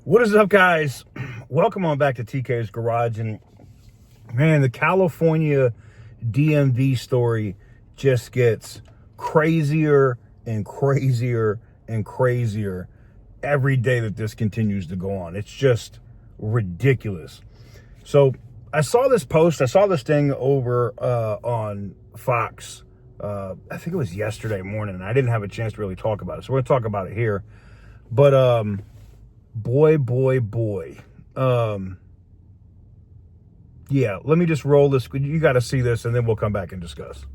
What is up, guys? Welcome on back to TK's Garage. And man, the California DMV story just gets crazier and crazier and crazier every day that this continues to go on. It's just ridiculous. So I saw this post, I saw this thing over on Fox. I think it was yesterday morning, and I didn't have a chance to really talk about it. So we're going to talk about it here. But boy. Yeah, let me just roll this. You got to see this, and then we'll come back and discuss.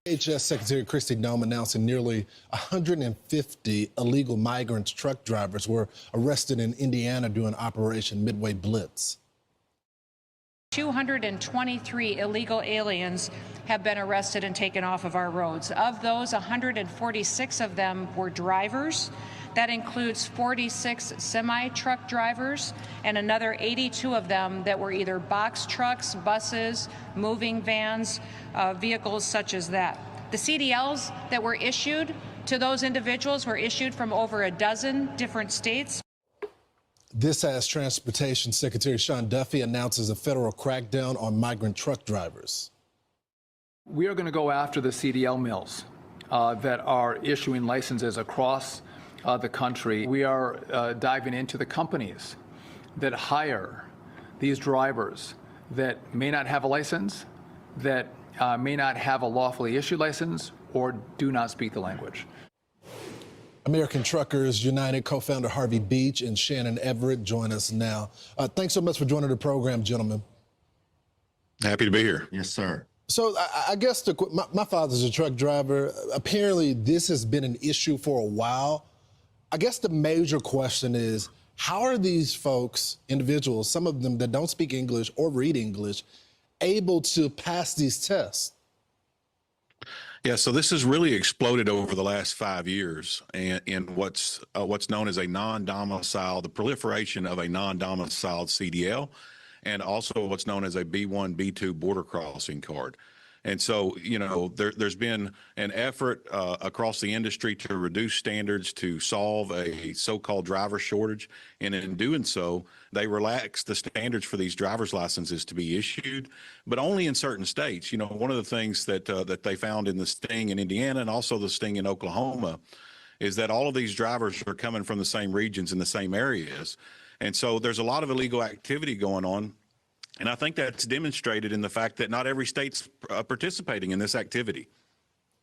DHS Secretary Kristi Noem announcing nearly 150 illegal migrant truck drivers were arrested in Indiana during Operation Midway Blitz. 223 illegal aliens have been arrested and taken off of our roads. Of those, 146 of them were drivers. That includes 46 semi-truck drivers and another 82 of them that were either box trucks, buses, moving vans, vehicles such as that. The CDLs that were issued to those individuals were issued from over a dozen different states. This as Transportation Secretary Sean Duffy announces a federal crackdown on migrant truck drivers. We are going to go after the CDL mills that are issuing licenses across the country. We are diving into the companies that hire these drivers that may not have a license, that may not have a lawfully issued license, or do not speak the language. American Truckers United co-founder Harvey Beach and Shannon Everett join us now. Thanks so much for joining the program, gentlemen. Happy to be here. Yes, sir. So I guess my father's a truck driver. Apparently, this has been an issue for a while. I guess the major question is, how are these folks, individuals, some of them that don't speak English or read English, able to pass these tests? Yeah, so this has really exploded over the last 5 years, and in what's known as a non-domiciled, the proliferation of a non-domiciled CDL, and also what's known as a B1, B2 border crossing card. And so, you know, there's been an effort across the industry to reduce standards to solve a so-called driver shortage. And in doing so, they relaxed the standards for these driver's licenses to be issued, but only in certain states. You know, one of the things that they found in the sting in Indiana and also the sting in Oklahoma is that all of these drivers are coming from the same regions in the same areas. And so there's a lot of illegal activity going on. And I think that's demonstrated in the fact that not every state's participating in this activity.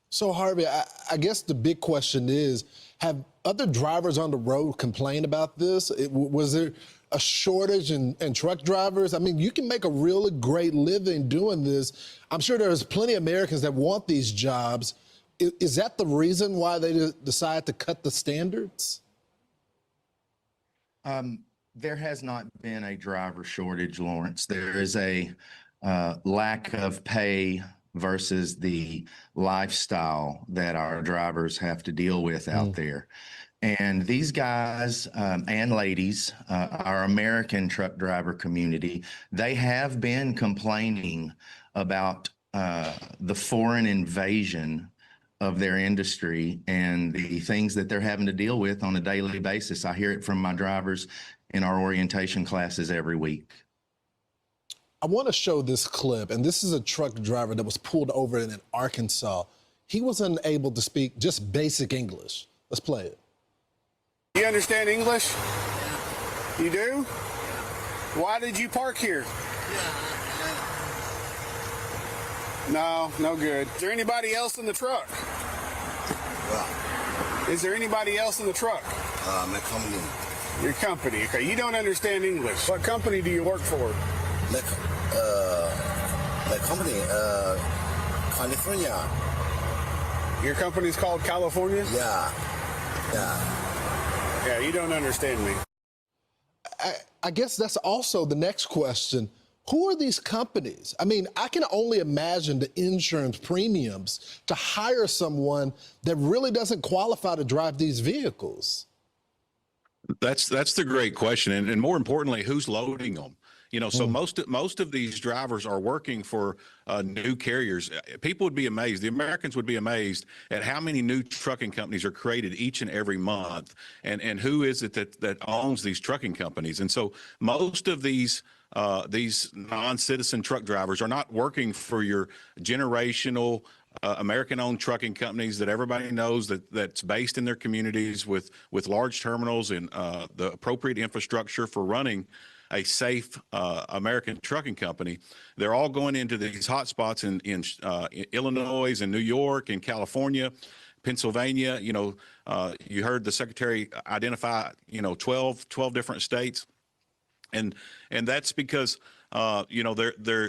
So, Harvey, I guess the big question is, have other drivers on the road complained about this? Was there a shortage in truck drivers? I mean, you can make a really great living doing this. I'm sure there's plenty of Americans that want these jobs. Is that the reason why they decide to cut the standards? There has not been a driver shortage, Lawrence. There is a lack of pay versus the lifestyle that our drivers have to deal with out there. And these guys and ladies, our American truck driver community, they have been complaining about the foreign invasion of their industry and the things that they're having to deal with on a daily basis. I hear it from my drivers in our orientation classes every week. I want to show this clip, and this is a truck driver that was pulled over in Arkansas. He was unable to speak just basic English. Let's play it. You understand English? You do? Why did you park here? No, no good. Is there anybody else in the truck? Is there anybody else in the truck? My company. Your company, okay. You don't understand English. What company do you work for? My company, California. Your company's called California? Yeah. Yeah, you don't understand me. I guess that's also the next question. Who are these companies? I mean, I can only imagine the insurance premiums to hire someone that really doesn't qualify to drive these vehicles. That's the great question, and more importantly, who's loading them? So most of these drivers are working for new carriers. People would be amazed. The Americans would be amazed at how many new trucking companies are created each and every month, and who is it that owns these trucking companies? And so most of these non-citizen truck drivers are not working for your generational American-owned trucking companies that everybody knows that's based in their communities with large terminals and the appropriate infrastructure for running a safe American trucking company. They're all going into these hot spots in Illinois and New York and California, Pennsylvania. You heard the secretary identify 12 different states, and that's because they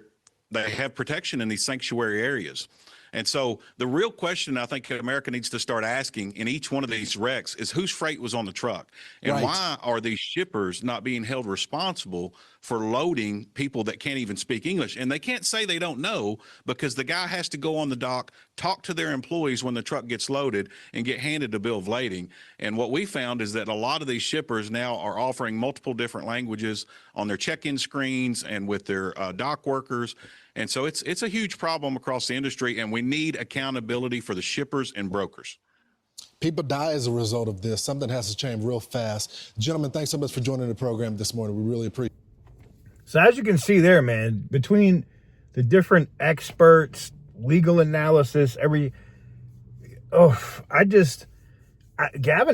have protection in these sanctuary areas. And so the real question I think America needs to start asking in each one of these wrecks is whose freight was on the truck, and Right. why are these shippers not being held responsible for loading people that can't even speak English? And they can't say they don't know, because the guy has to go on the dock, talk to their employees when the truck gets loaded, and get handed a bill of lading. And what we found is that a lot of these shippers now are offering multiple different languages on their check-in screens and with their dock workers. And so it's a huge problem across the industry, and we need accountability for the shippers and brokers. People die as a result of this. Something has to change real fast. Gentlemen, thanks so much for joining the program this morning. We really appreciate it. So as you can see there, man, between the different experts, legal analysis, Gavin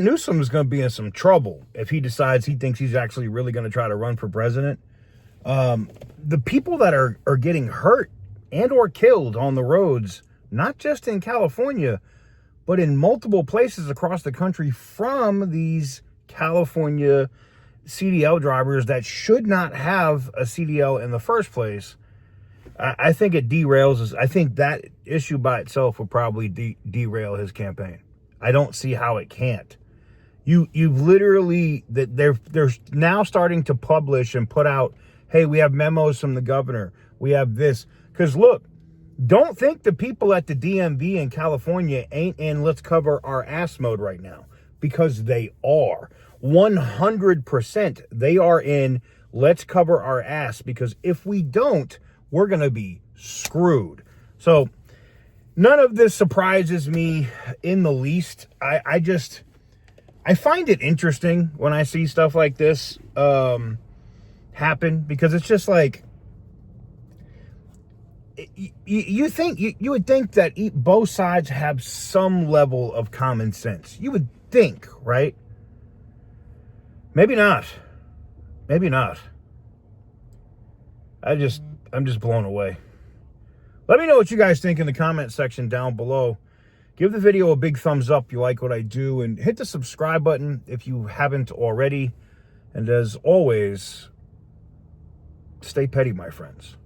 Newsom is going to be in some trouble if he decides he thinks he's actually really going to try to run for president. The people that are getting hurt and or killed on the roads, not just in California, but in multiple places across the country from these California CDL drivers that should not have a CDL in the first place. I think it derails. I think that issue by itself would probably derail his campaign. I don't see how it can't. You've literally, they're now starting to publish and put out, hey, we have memos from the governor. We have this. Because look, don't think the people at the DMV in California ain't in let's cover our ass mode right now, because they are. 100% they are in let's cover our ass, because if we don't, we're going to be screwed. So none of this surprises me in the least. I find it interesting when I see stuff like this happen, because it's just like, you would think that both sides have some level of common sense. You would think, right? Maybe not. I'm just blown away. Let me know what you guys think in the comment section down below. Give the video a big thumbs up if you like what I do, and hit the subscribe button if you haven't already. And as always, stay petty, my friends.